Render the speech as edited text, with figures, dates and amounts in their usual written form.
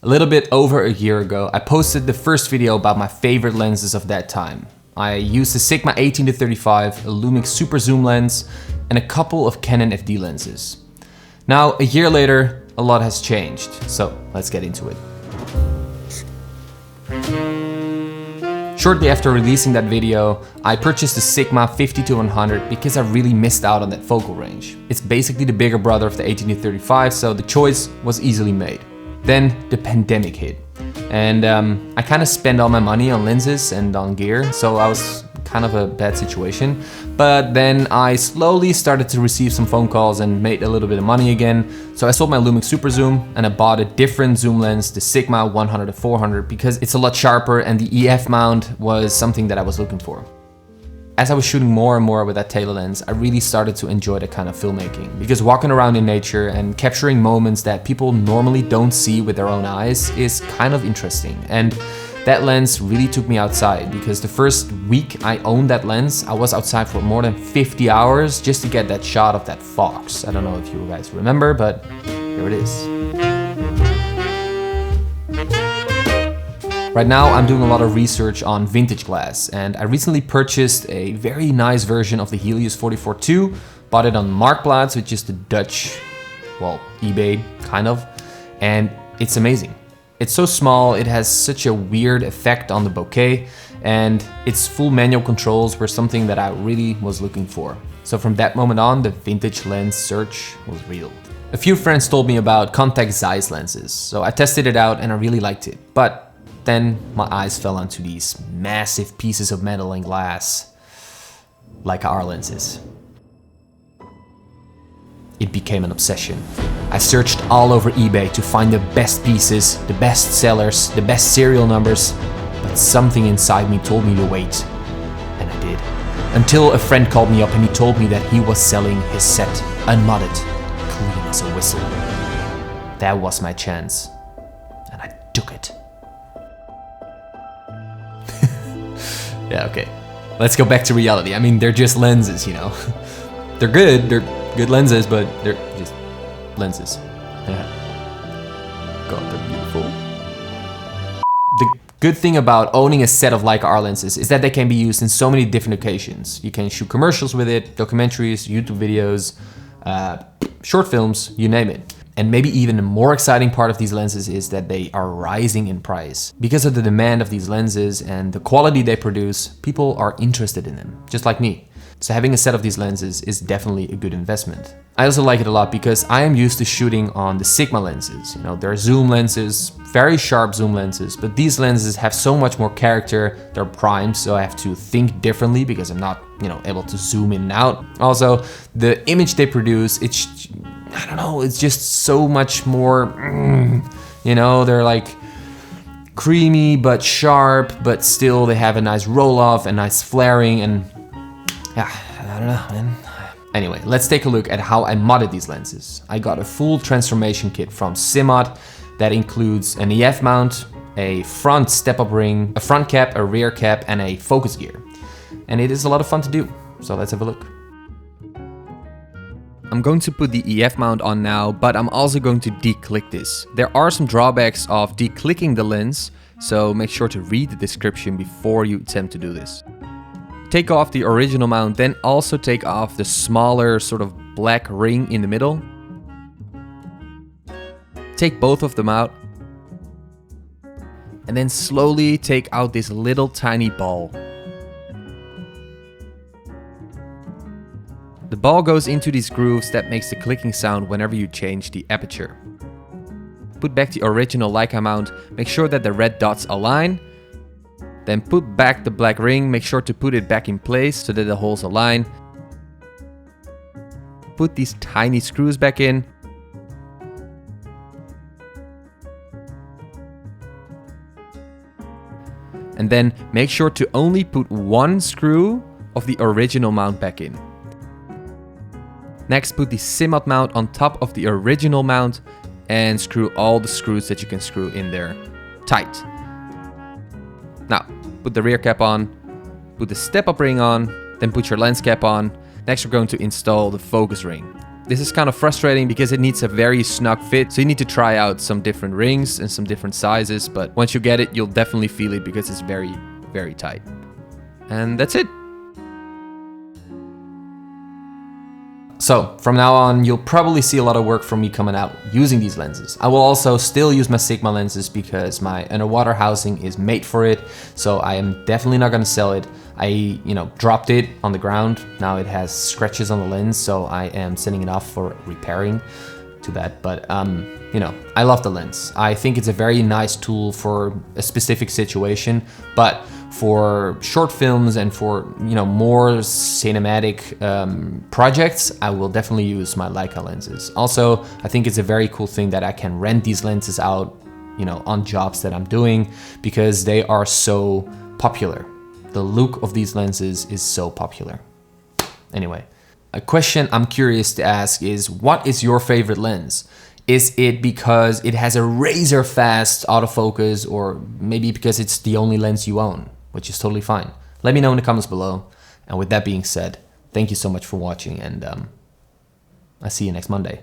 A little bit over a year ago, I posted the first video about my favorite lenses of that time. I used the Sigma 18-35, a Lumix super zoom lens, and a couple of Canon FD lenses. Now, a year later, a lot has changed, so let's get into it. Shortly after releasing that video, I purchased the Sigma 50-100 because I really missed out on that focal range. It's basically the bigger brother of the 18-35, so the choice was easily made. Then the pandemic hit, and I kind of spent all my money on lenses and on gear, so I was kind of a bad situation. But then I slowly started to receive some phone calls and made a little bit of money again. So I sold my Lumix Super Zoom and I bought a different zoom lens, the Sigma 100-400, because it's a lot sharper and the EF mount was something that I was looking for. As I was shooting more and more with that tele lens, I really started to enjoy that kind of filmmaking, because walking around in nature and capturing moments that people normally don't see with their own eyes is kind of interesting. And that lens really took me outside, because the first week I owned that lens, I was outside for more than 50 hours just to get that shot of that fox. I don't know if you guys remember, but here it is. Right now I'm doing a lot of research on vintage glass, and I recently purchased a very nice version of the Helios 44-2, bought it on Marktplaats, which is the Dutch, well, eBay kind of, and it's amazing. It's so small, it has such a weird effect on the bokeh, and its full manual controls were something that I really was looking for. So from that moment on, the vintage lens search was real. A few friends told me about contact Zeiss lenses, so I tested it out and I really liked it. But then my eyes fell onto these massive pieces of metal and glass, like our lenses. It became an obsession. I searched all over eBay to find the best pieces, the best sellers, the best serial numbers, but something inside me told me to wait, and I did. Until a friend called me up and he told me that he was selling his set, unmodded, clean as a whistle. That was my chance, and I took it. Yeah, okay. Let's go back to reality. I mean, they're just lenses, you know. They're good lenses, but they're just lenses. God, they're beautiful. The good thing about owning a set of Leica R lenses is that they can be used in so many different occasions. You can shoot commercials with it, documentaries, YouTube videos, short films, you name it. And maybe even a more exciting part of these lenses is that they are rising in price. Because of the demand of these lenses and the quality they produce, people are interested in them, just like me. So having a set of these lenses is definitely a good investment. I also like it a lot because I am used to shooting on the Sigma lenses. You know, they're zoom lenses, very sharp zoom lenses, but these lenses have so much more character. They're primed, so I have to think differently because I'm not, you know, able to zoom in and out. Also, the image they produce, it's, I don't know, it's just so much more, you know, they're like creamy but sharp, but still they have a nice roll off and nice flaring, and yeah, I don't know, man. Anyway, let's take a look at how I modded these lenses. I got a full transformation kit from Cinemod that includes an EF mount, a front step-up ring, a front cap, a rear cap, and a focus gear. And it is a lot of fun to do, so let's have a look. I'm going to put the EF mount on now, but I'm also going to declick this. There are some drawbacks of declicking the lens, so make sure to read the description before you attempt to do this. Take off the original mount, then also take off the smaller sort of black ring in the middle. Take both of them out. And then slowly take out this little tiny ball. The ball goes into these grooves that makes the clicking sound whenever you change the aperture. Put back the original Leica mount, make sure that the red dots align. Then put back the black ring, make sure to put it back in place so that the holes align. Put these tiny screws back in. And then make sure to only put one screw of the original mount back in. Next, put the Cinemod mount on top of the original mount and screw all the screws that you can screw in there tight. Now, put the rear cap on, put the step-up ring on, then put your lens cap on. Next, we're going to install the focus ring. This is kind of frustrating because it needs a very snug fit, so you need to try out some different rings and some different sizes, but once you get it, you'll definitely feel it because it's very, very tight. And that's it. So from now on, you'll probably see a lot of work from me coming out using these lenses. I will also still use my Sigma lenses because my underwater housing is made for it. So I am definitely not gonna sell it. I, dropped it on the ground. Now it has scratches on the lens, so I am sending it off for repairing. Too bad, but I love the lens. I think it's a very nice tool for a specific situation, but for short films and for more cinematic projects, I will definitely use my Leica lenses. Also, I think it's a very cool thing that I can rent these lenses out, on jobs that I'm doing because they are so popular. The look of these lenses is so popular. Anyway, a question I'm curious to ask is, what is your favorite lens? Is it because it has a razor fast autofocus, or maybe because it's the only lens you own, which is totally fine. Let me know in the comments below. And with that being said, thank you so much for watching, and I'll see you next Monday.